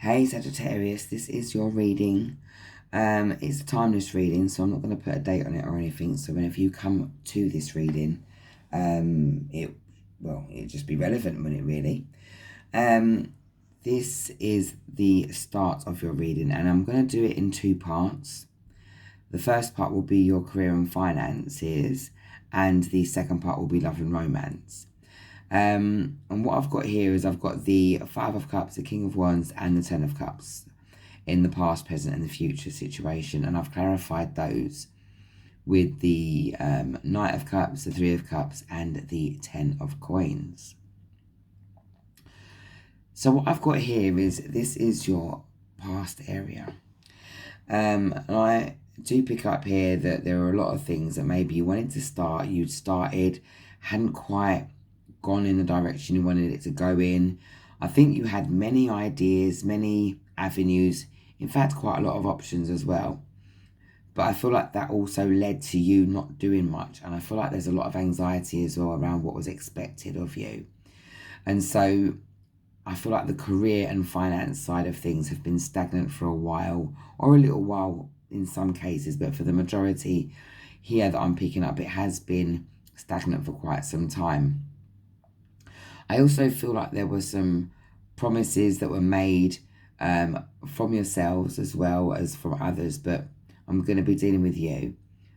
Hey Sagittarius, this is your reading. It's a timeless reading, so I'm not going to put a date on it or anything. So whenever you come to this reading, it just be relevant, wouldn't it really? This is the start of your reading, and I'm going to do it in two parts. The first part will be your career and finances, and the second part will be love and romance. And what I've got here is I've got the Five of Cups, the King of Wands, and the Ten of Cups in the past, present, and the future situation. And I've clarified those with the Knight of Cups, the Three of Cups, and the Ten of Coins. So what I've got here is this is your past area. And I do pick up here that there are a lot of things that maybe you wanted to start, you'd started, hadn't quite gone in the direction you wanted it to go in. I think you had many ideas, many avenues, in fact quite a lot of options as well. But I feel like that also led to you not doing much, and I feel like there's a lot of anxiety as well around what was expected of you. And so I feel like the career and finance side of things have been stagnant for a while, or a little while in some cases, but for the majority here that I'm picking up, it has been stagnant for quite some time. I also feel like there were some promises that were made from yourselves as well as from others, but I'm going to be dealing with you.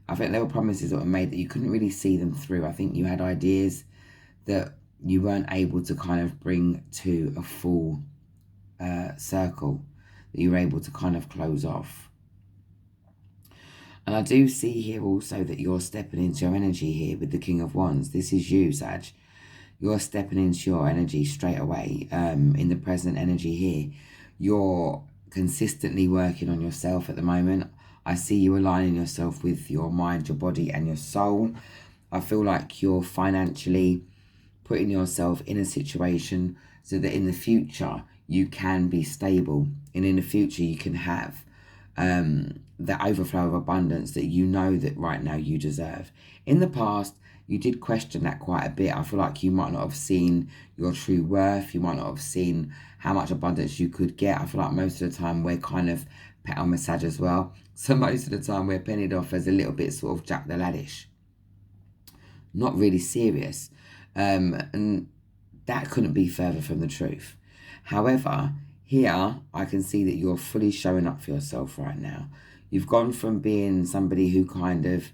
I think there were promises that were made that you couldn't really see them through. I think you had ideas that you weren't able to kind of bring to a full circle, that you were able to kind of close off. And I do see here also that you're stepping into your energy here with the King of Wands. This is you, Sag. You're stepping into your energy straight away. In the present energy here, you're consistently working on yourself at the moment. I see you aligning yourself with your mind, your body, and your soul. I feel like you're financially putting yourself in a situation so that in the future you can be stable, and in the future you can have that overflow of abundance that you know that right now you deserve. In the past, you did question that quite a bit. I feel like you might not have seen your true worth. You might not have seen how much abundance you could get. I feel like most of the time we're kind of pet on massage as well. So most of the time we're pennied off as a little bit sort of Jack the Laddish. Not really serious. And that couldn't be further from the truth. However, here I can see that you're fully showing up for yourself right now. You've gone from being somebody who kind of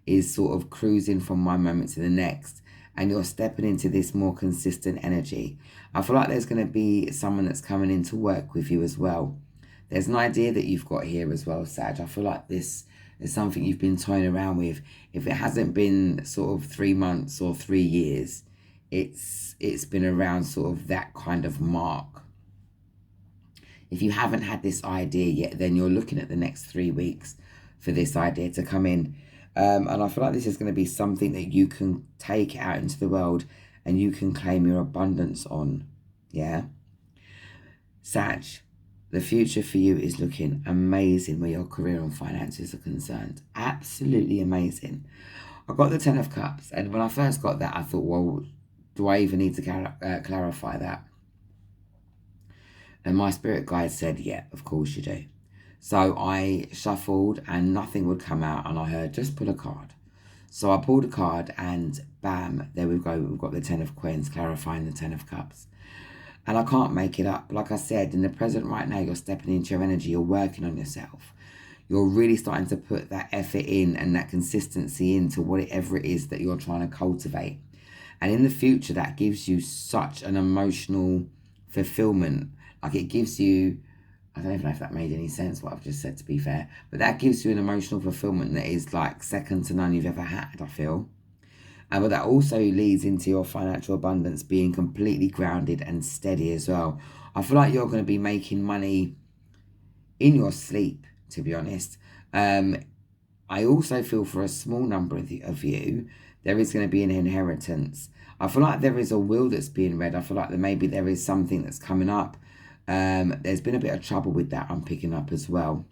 is sort of cruising from one moment to the next, and you're stepping into this more consistent energy. I feel like there's going to be someone that's coming in to work with you as well. There's an idea that you've got here as well, Sag. I feel like this is something you've been toying around with. If it hasn't been sort of 3 months or 3 years, it's been around sort of that kind of mark. If you haven't had this idea yet, then you're looking at the next 3 weeks for this idea to come in. And I feel like this is going to be something that you can take out into the world and you can claim your abundance on. Yeah? Sag, the future for you is looking amazing where your career and finances are concerned. Absolutely amazing. I got the Ten of Cups, and when I first got that, I thought, well, do I even need to clarify that? And my spirit guide said, yeah, of course you do. So I shuffled and nothing would come out, and I heard, just pull a card. So I pulled a card and bam, there we go. We've got the Ten of Coins clarifying the Ten of Cups. And I can't make it up. Like I said, in the present right now, you're stepping into your energy. You're working on yourself. You're really starting to put that effort in and that consistency into whatever it is that you're trying to cultivate. And in the future, that gives you such an emotional fulfillment. Like it gives you, I don't even know if that made any sense, what I've just said, to be fair. But that gives you an emotional fulfillment that is like second to none you've ever had, I feel. But that also leads into your financial abundance being completely grounded and steady as well. I feel like you're going to be making money in your sleep, to be honest. I also feel for a small number of you, there is going to be an inheritance. I feel like there is a will that's being read. I feel like maybe there is something that's coming up. There's been a bit of trouble with that I'm picking up as well.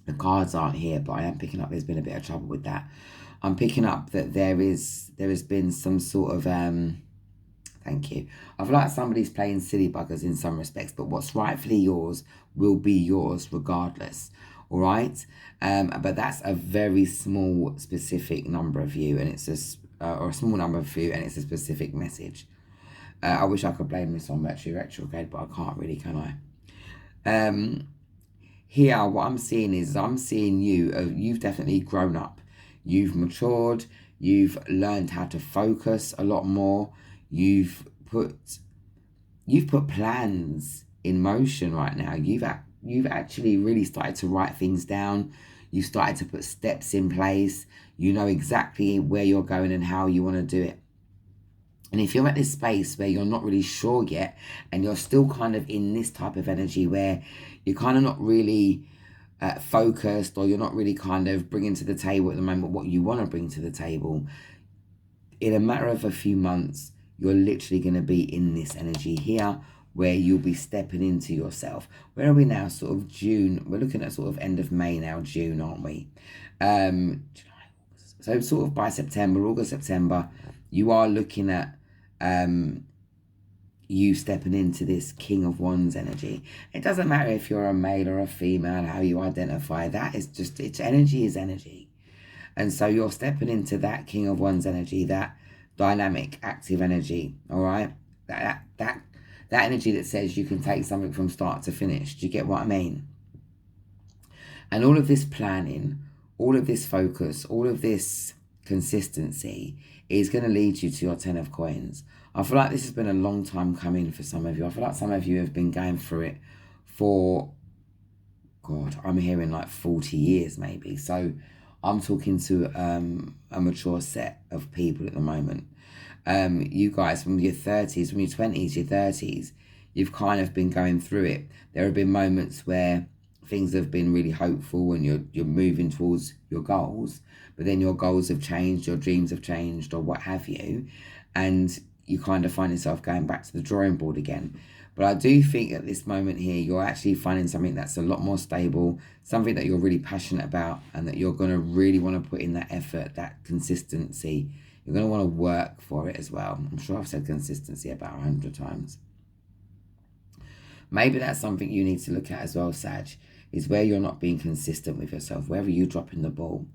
The cards aren't here, but I am picking up there's been a bit of trouble with that. I'm picking up that there has been some sort of, Thank you. I feel like somebody's playing silly buggers in some respects, but what's rightfully yours will be yours regardless. All right? But that's a very small, specific number of you, and it's or a small number of you, and it's a specific message. I wish I could blame this on Mercury retrograde, but I can't really, can I? Here, what I'm seeing is I'm seeing you've definitely grown up. You've matured. You've learned how to focus a lot more. You've put plans in motion right now. You've actually really started to write things down. You've started to put steps in place. You know exactly where you're going and how you want to do it. And if you're at this space where you're not really sure yet, and you're still kind of in this type of energy where you're kind of not really focused, or you're not really kind of bringing to the table at the moment what you want to bring to the table, in a matter of a few months, you're literally going to be in this energy here where you'll be stepping into yourself. Where are we now? Sort of June. We're looking at sort of end of May now, June, aren't we? July, August. So sort of by September, August, September, you are looking at you stepping into this King of Wands energy. It doesn't matter if you're a male or a female, how you identify. That is just, it's energy is energy. And so you're stepping into that King of Wands energy, that dynamic, active energy, all right? That energy that says you can take something from start to finish. Do you get what I mean? And all of this planning, all of this focus, all of this consistency is going to lead you to your 10 of coins. I feel like this has been a long time coming for some of you. I feel like some of you have been going through it for, God, I'm hearing like 40 years maybe. So I'm talking to a mature set of people at the moment. You guys from your 30s, from your 20s, your 30s, you've kind of been going through it. There have been moments where things have been really hopeful and you're moving towards your goals, but then your goals have changed, your dreams have changed, or what have you, and you kind of find yourself going back to the drawing board again. But I do think at this moment here, you're actually finding something that's a lot more stable, something that you're really passionate about, and that you're going to really want to put in that effort, that consistency. You're going to want to work for it as well. I'm sure I've said consistency about 100 times. Maybe that's something you need to look at as well, Sag, is where you're not being consistent with yourself. Where are you dropping the ball?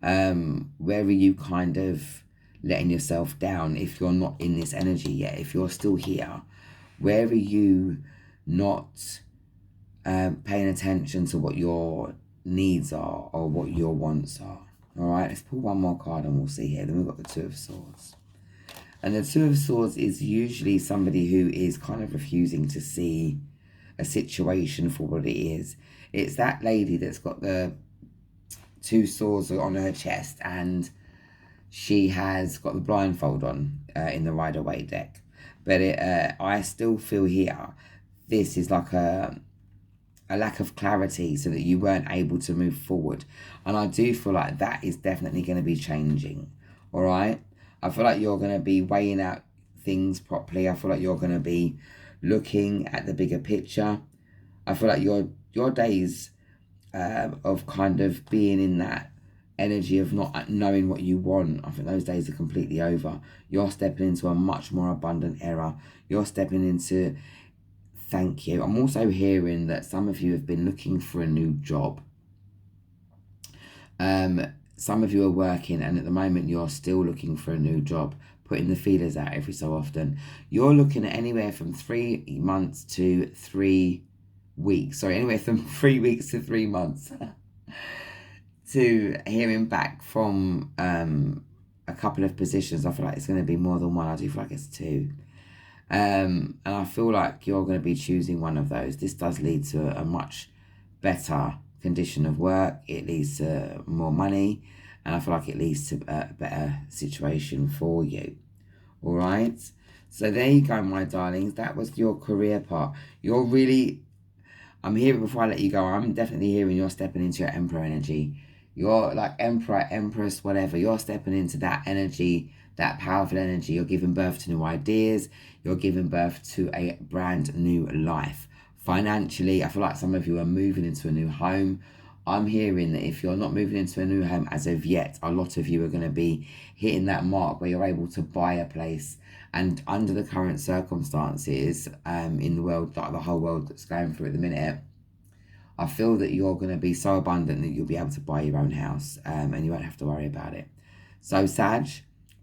Where are you kind of letting yourself down if you're not in this energy yet? If you're still here, where are you not paying attention to what your needs are or what your wants are? All right, let's pull one more card and we'll see here. Then we've got the Two of Swords. And the Two of Swords is usually somebody who is kind of refusing to see a situation for what it is. It's that lady that's got the two swords on her chest and she has got the blindfold on in the Rider-Waite deck. But I still feel here, this is like a lack of clarity so that you weren't able to move forward. And I do feel like that is definitely going to be changing, all right? I feel like you're going to be weighing out things properly. I feel like you're going to be looking at the bigger picture. I feel like your days of kind of being in that energy of not knowing what you want, I think those days are completely over. You're stepping into a much more abundant era. You're stepping into, thank you. I'm also hearing that some of you have been looking for a new job. Some of you are working and at the moment you're still looking for a new job, putting the feelers out every so often. You're looking at anywhere from 3 months to 3 weeks. Sorry, anywhere from 3 weeks to 3 months. To hearing back from a couple of positions. I feel like it's going to be more than one. I do feel like it's 2. And I feel like you're going to be choosing one of those. This does lead to a much better condition of work. It leads to more money. And I feel like it leads to a better situation for you. All right? So there you go, my darlings. That was your career part. You're really... I'm hearing, before I let you go, I'm definitely hearing you're stepping into your Emperor energy. You're like Emperor, Empress, whatever. You're stepping into that energy, that powerful energy. You're giving birth to new ideas. You're giving birth to a brand new life. Financially, I feel like some of you are moving into a new home. I'm hearing that if you're not moving into a new home as of yet, a lot of you are going to be hitting that mark where you're able to buy a place And under the current circumstances in the world, like the whole world that's going through at the minute, I feel that you're going to be so abundant that you'll be able to buy your own house, and you won't have to worry about it. So Sag,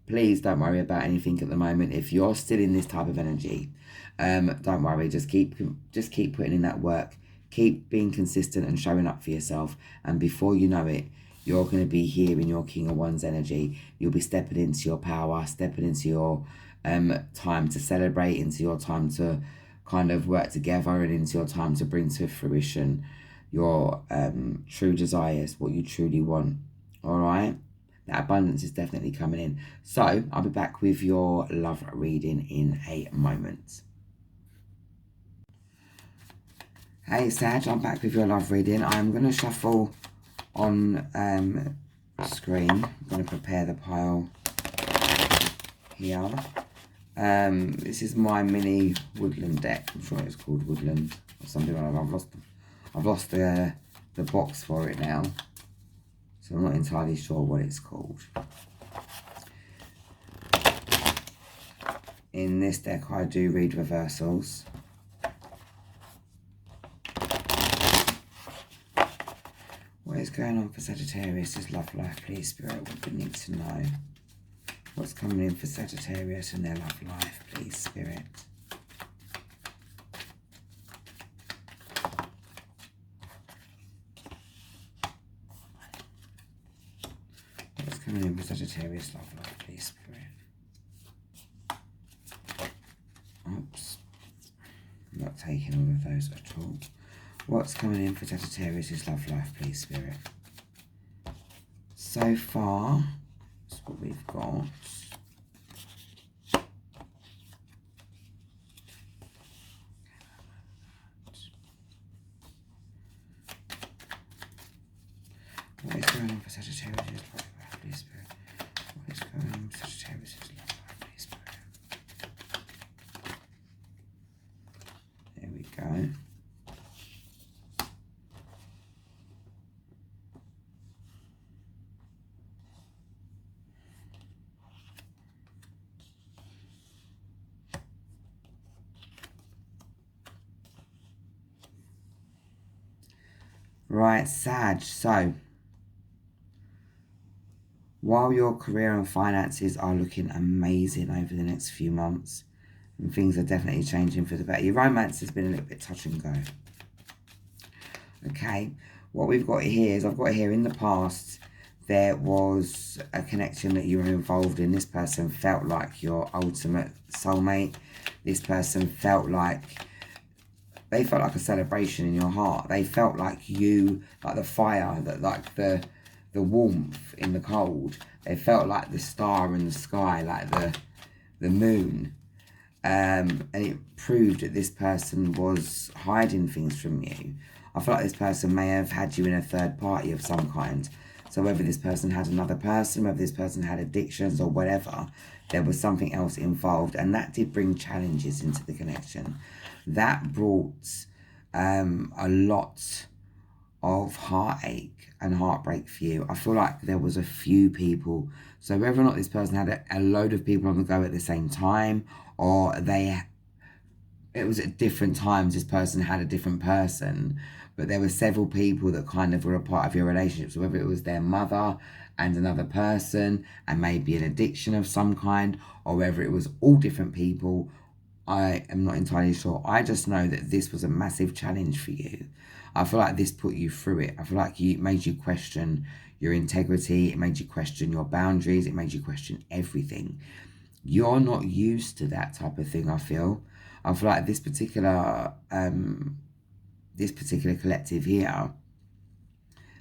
please don't worry about anything at the moment. If you're still in this type of energy, don't worry. Just keep putting in that work. Keep being consistent and showing up for yourself. And before you know it, you're going to be here in your King of Wands energy. You'll be stepping into your power, stepping into your time to celebrate, into your time to kind of work together, and into your time to bring to fruition your true desires, what you truly want. All right, that abundance is definitely coming in. So I'll be back with your love reading in a moment. Hey Sag, I'm back with your love reading. I'm going to shuffle on screen. I'm going to prepare the pile here. This is my mini woodland deck. I'm sure it's called woodland or something like that. I've lost the box for it now, so I'm not entirely sure what it's called. In this deck I do read reversals. What is going on for Sagittarius' love life, please, Spirit? What do we need to know? What's coming in for Sagittarius and their love life, please, Spirit? What's coming in for Sagittarius' love life, please, Spirit? Oops. I'm not taking all of those at all. What's coming in for Sagittarius' love life, please, Spirit? So far, that's what we've got. What is going on for Sagittarius' love life, please, Spirit? What is going on for Sagittarius' love life, please, Spirit? There we go. Right, Sag, so while your career and finances are looking amazing over the next few months, and things are definitely changing for the better, your romance has been a little bit touch and go. Okay, what we've got here is, I've got here in the past, there was a connection that you were involved in. This person felt like your ultimate soulmate. This person felt like, they felt like a celebration in your heart. They felt like you, like the fire, that like the warmth in the cold. They felt like the star in the sky, like the moon. And it proved that this person was hiding things from you. I feel like this person may have had you in a third party of some kind. So whether this person had another person, whether this person had addictions or whatever, there was something else involved. And that did bring challenges into the connection. That brought a lot of heartache and heartbreak for you. I feel like there was a few people. So whether or not this person had a load of people on the go at the same time, or it was at different times this person had a different person, but there were several people that kind of were a part of your relationship. So whether it was their mother and another person and maybe an addiction of some kind, or whether it was all different people, I am not entirely sure. I just know that this was a massive challenge for you. I feel like this put you through it. I feel like it made you question your integrity. It made you question your boundaries. It made you question everything. You're not used to that type of thing, I feel. I feel like this particular collective here,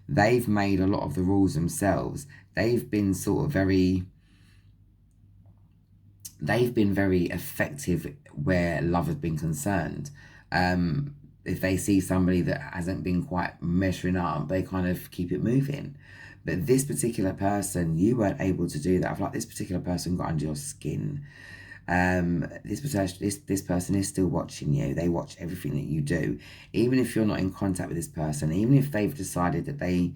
they've made a lot of the rules themselves. They've been very effective where love has been concerned. If they see somebody that hasn't been quite measuring up, they kind of keep it moving. But this particular person, you weren't able to do that. I feel like this particular person got under your skin. This person is still watching you. They watch everything that you do. Even if you're not in contact with this person, even if they've decided that they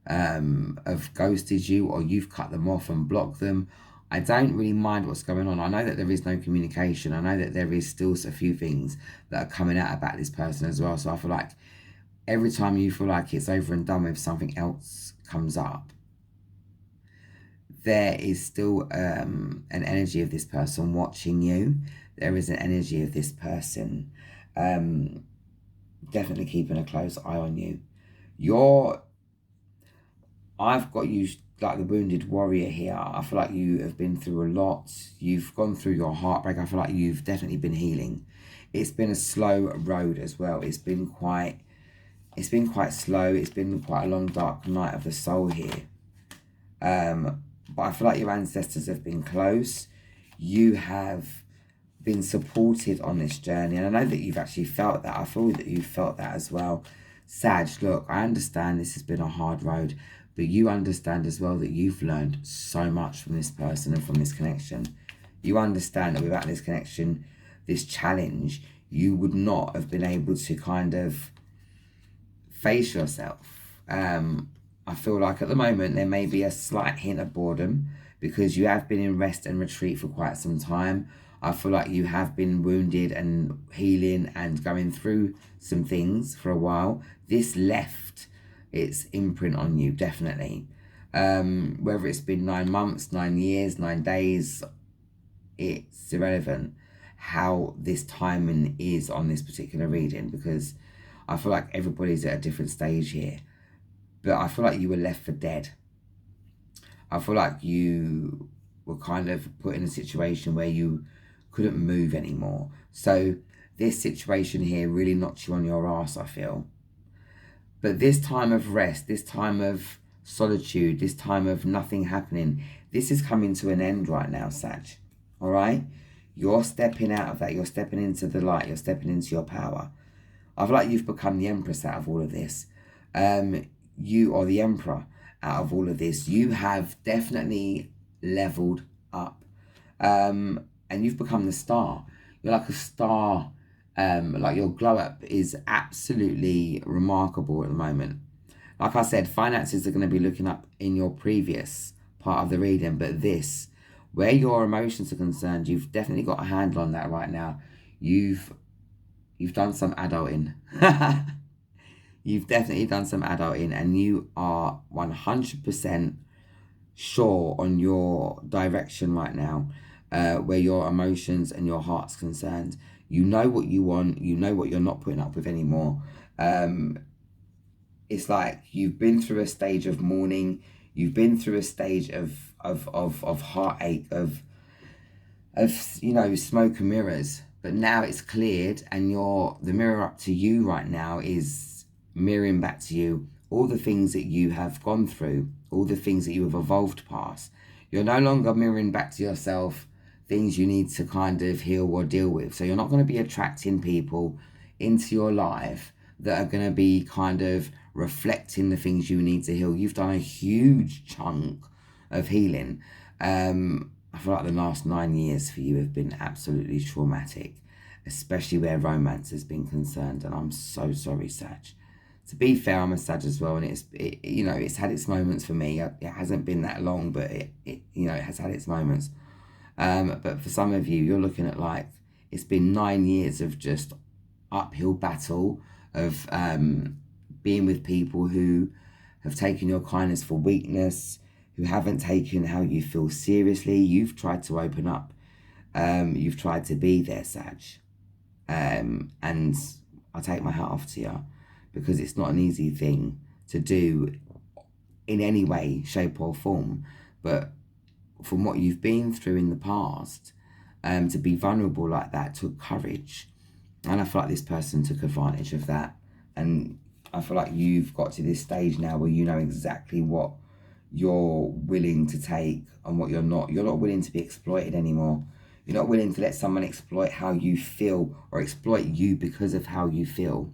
have ghosted you, or you've cut them off and blocked them, I don't really mind what's going on. I know that there is no communication. I know that there is still a few things that are coming out about this person as well. So I feel like every time you feel like it's over and done with, something else comes up. There is still an energy of this person watching you. There is an energy of this person definitely keeping a close eye on you. I've got you like the wounded warrior here. I feel like you have been through a lot. You've gone through your heartbreak. I feel like you've definitely been healing. It's been a slow road as well. It's been quite slow. It's been quite a long, dark night of the soul here. But I feel like your ancestors have been close. You have been supported on this journey. And I know that you've actually felt that. I feel that you've felt that as well. Sag, look, I understand this has been a hard road, but you understand as well that you've learned so much from this person and from this connection. You understand that without this connection, this challenge, you would not have been able to kind of face yourself. I feel like at the moment there may be a slight hint of boredom because you have been in rest and retreat for quite some time. I feel like you have been wounded and healing and going through some things for a while. This left its imprint on you, definitely. Whether it's been 9 months, 9 years, 9 days, it's irrelevant how this timing is on this particular reading, because I feel like everybody's at a different stage here. But I feel like you were left for dead. I feel like you were kind of put in a situation where you couldn't move anymore. So this situation here really knocked you on your ass, I feel. But this time of rest, this time of solitude, this time of nothing happening, this is coming to an end right now, Sag. All right? You're stepping out of that. You're stepping into the light. You're stepping into your power. I feel like you've become the empress out of all of this. You are the emperor out of all of this. You have definitely leveled up. And you've become the star. You're like a star. Like your glow up is absolutely remarkable at the moment. Like I said, finances are going to be looking up in your previous part of the reading, but this, where your emotions are concerned, you've definitely got a handle on that right now. You've done some adulting. You've definitely done some adulting, and you are 100% sure on your direction right now, where your emotions and your heart's concerned. You know what you want. You know what you're not putting up with anymore. It's like you've been through a stage of mourning. You've been through a stage of heartache, of smoke and mirrors. But now it's cleared, and the mirror up to you right now is mirroring back to you all the things that you have gone through, all the things that you have evolved past. You're no longer mirroring back to yourself things you need to kind of heal or deal with. So you're not going to be attracting people into your life that are going to be kind of reflecting the things you need to heal. You've done a huge chunk of healing. I feel like the last 9 years for you have been absolutely traumatic, especially where romance has been concerned. And I'm so sorry, Sag. To be fair, I'm a Sag as well, and it's had its moments for me. It hasn't been that long, but it has had its moments. But for some of you, you're looking at like it's been 9 years of just uphill battle of being with people who have taken your kindness for weakness, who haven't taken how you feel seriously. You've tried to open up. You've tried to be there, Sag. And I take my hat off to you, because it's not an easy thing to do in any way, shape or form. But from what you've been through in the past, to be vulnerable like that took courage. And I feel like this person took advantage of that. And I feel like you've got to this stage now where you know exactly what you're willing to take and what you're not. You're not willing to be exploited anymore. You're not willing to let someone exploit how you feel or exploit you because of how you feel.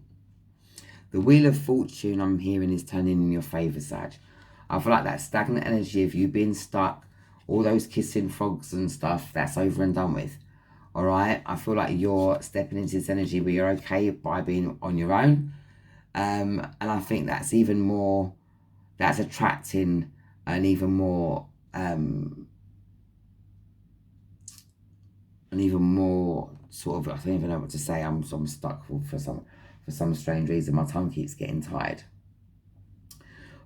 The Wheel of Fortune I'm hearing is turning in your favour, Sag. I feel like that stagnant energy of you being stuck, all those kissing frogs and stuff, that's over and done with. All right? I feel like you're stepping into this energy where you're okay by being on your own. And I think that's even more, that's attracting an even more and even more sort of, I don't even know what to say. I'm stuck for some strange reason. My tongue keeps getting tired.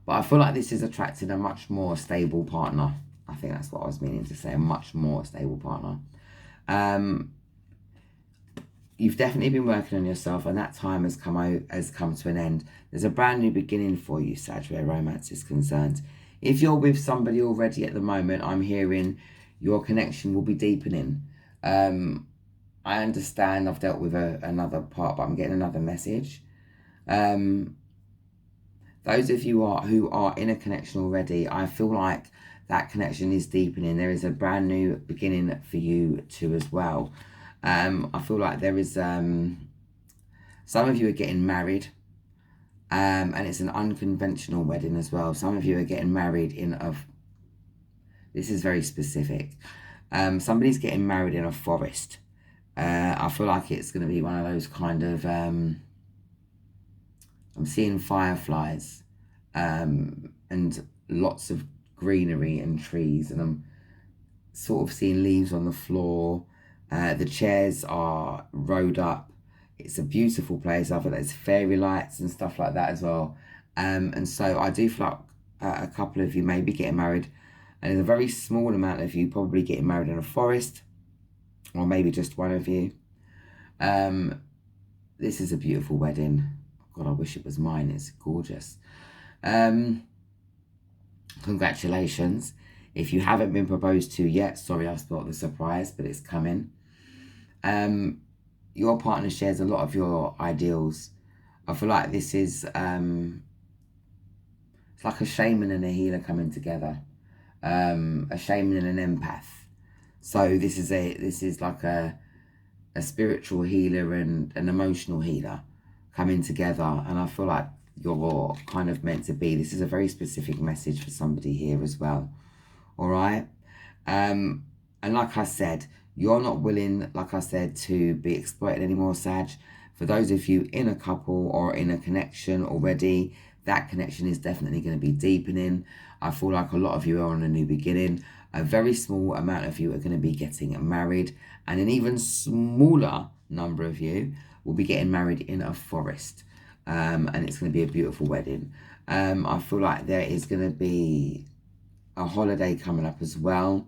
But I feel like this is attracting a much more stable partner. I think that's what I was meaning to say, a much more stable partner. You've definitely been working on yourself, and that time has come to an end. There's a brand new beginning for you, Sag, where romance is concerned. If you're with somebody already at the moment, I'm hearing your connection will be deepening. I understand I've dealt with another part, but I'm getting another message. Those of you who are in a connection already, I feel like that connection is deepening. There is a brand new beginning for you too as well. I feel like there is some of you are getting married, and it's an unconventional wedding as well. Some of you are getting married in a, this is very specific. Somebody's getting married in a forest. I feel like it's going to be one of those kind of, I'm seeing fireflies, and lots of greenery and trees, and I'm sort of seeing leaves on the floor. The chairs are rowed up. It's a beautiful place. I think there's fairy lights and stuff like that as well. And so I do feel like a couple of you may be getting married, and there's a very small amount of you probably getting married in a forest, or maybe just one of you. This is a beautiful wedding. God, I wish it was mine. It's gorgeous. Congratulations. If you haven't been proposed to yet, sorry I spoiled the surprise, but it's coming. Your partner shares a lot of your ideals. I feel like this is, it's like a shaman and a healer coming together. A shaman and an empath. So this is like a spiritual healer and an emotional healer coming together, and I feel like you're kind of meant to be. This is a very specific message for somebody here as well. All right. And like I said, you're not willing, like I said, to be exploited anymore, Sag. For those of you in a couple or in a connection already, that connection is definitely going to be deepening. I feel like a lot of you are on a new beginning. A very small amount of you are going to be getting married, and an even smaller number of you will be getting married in a forest. And it's going to be a beautiful wedding. I feel like there is going to be a holiday coming up as well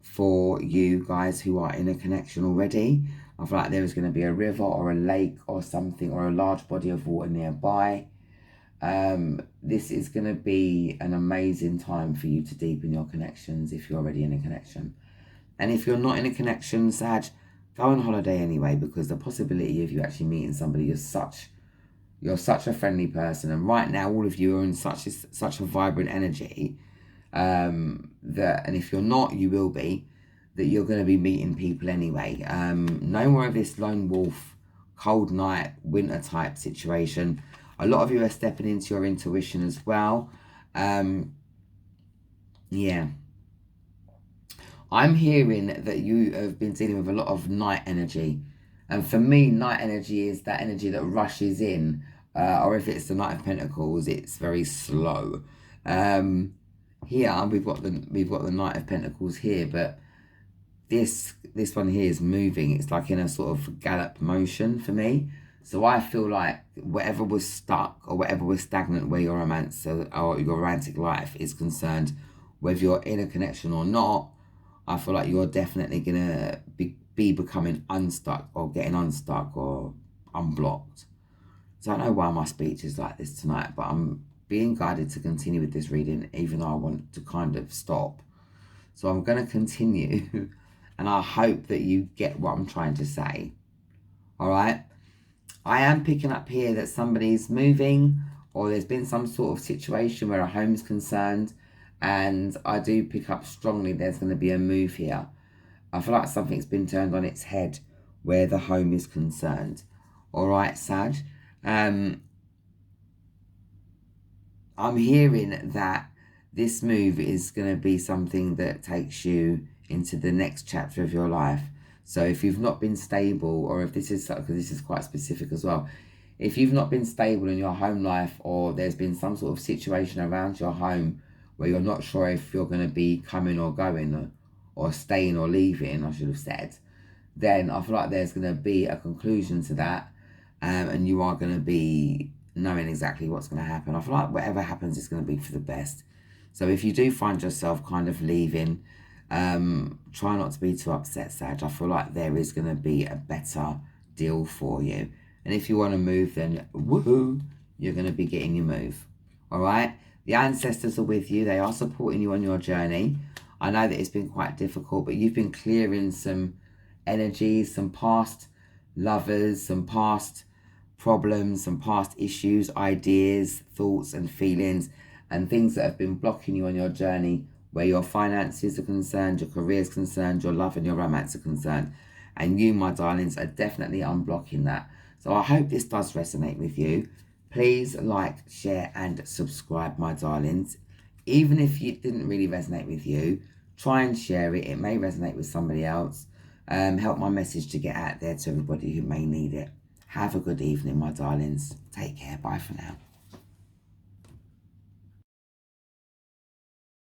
for you guys who are in a connection already. I feel like there is going to be a river or a lake or something, or a large body of water nearby. This is going to be an amazing time for you to deepen your connections if you're already in a connection. And if you're not in a connection, Sag, go on holiday anyway, because the possibility of you actually meeting somebody, you're such a friendly person, and right now all of you are in such a vibrant energy, that, and if you're not, you will be, that you're going to be meeting people anyway. No more of this lone wolf, cold night, winter type situation. A lot of you are stepping into your intuition as well. Yeah. I'm hearing that you have been dealing with a lot of night energy. And for me, night energy is that energy that rushes in. Or if it's the Knight of Pentacles, it's very slow. Here we've got the Knight of Pentacles here, but this one here is moving. It's like in a sort of gallop motion for me. So I feel like whatever was stuck or whatever was stagnant where your romance or your romantic life is concerned, whether you're in a connection or not, I feel like you're definitely gonna be becoming unstuck or getting unstuck or unblocked. So I don't know why my speech is like this tonight, but I'm being guided to continue with this reading, even though I want to kind of stop. So I'm going to continue, and I hope that you get what I'm trying to say. All right. I am picking up here that somebody's moving, or there's been some sort of situation where a home's concerned, and I do pick up strongly there's going to be a move here. I feel like something's been turned on its head where the home is concerned. All right, Sag. I'm hearing that this move is going to be something that takes you into the next chapter of your life. So if you've not been stable, or if this is, because this is quite specific as well, if you've not been stable in your home life, or there's been some sort of situation around your home where you're not sure if you're going to be coming or going, or staying or leaving, I should have said, then I feel like there's going to be a conclusion to that, and you are going to be knowing exactly what's going to happen. I feel like whatever happens is going to be for the best. So if you do find yourself kind of leaving, try not to be too upset, Sag. I feel like there is going to be a better deal for you. And if you want to move, then woohoo, you're going to be getting your move. All right? The ancestors are with you. They are supporting you on your journey. I know that it's been quite difficult, but you've been clearing some energies, some past lovers, some past problems, some past issues, ideas, thoughts and feelings, and things that have been blocking you on your journey, where your finances are concerned, your career is concerned, your love and your romance are concerned. And you, my darlings, are definitely unblocking that. So I hope this does resonate with you. Please like, share and subscribe, my darlings. Even if it didn't really resonate with you, try and share it. It may resonate with somebody else. Help my message to get out there to everybody who may need it. Have a good evening, my darlings. Take care. Bye for now.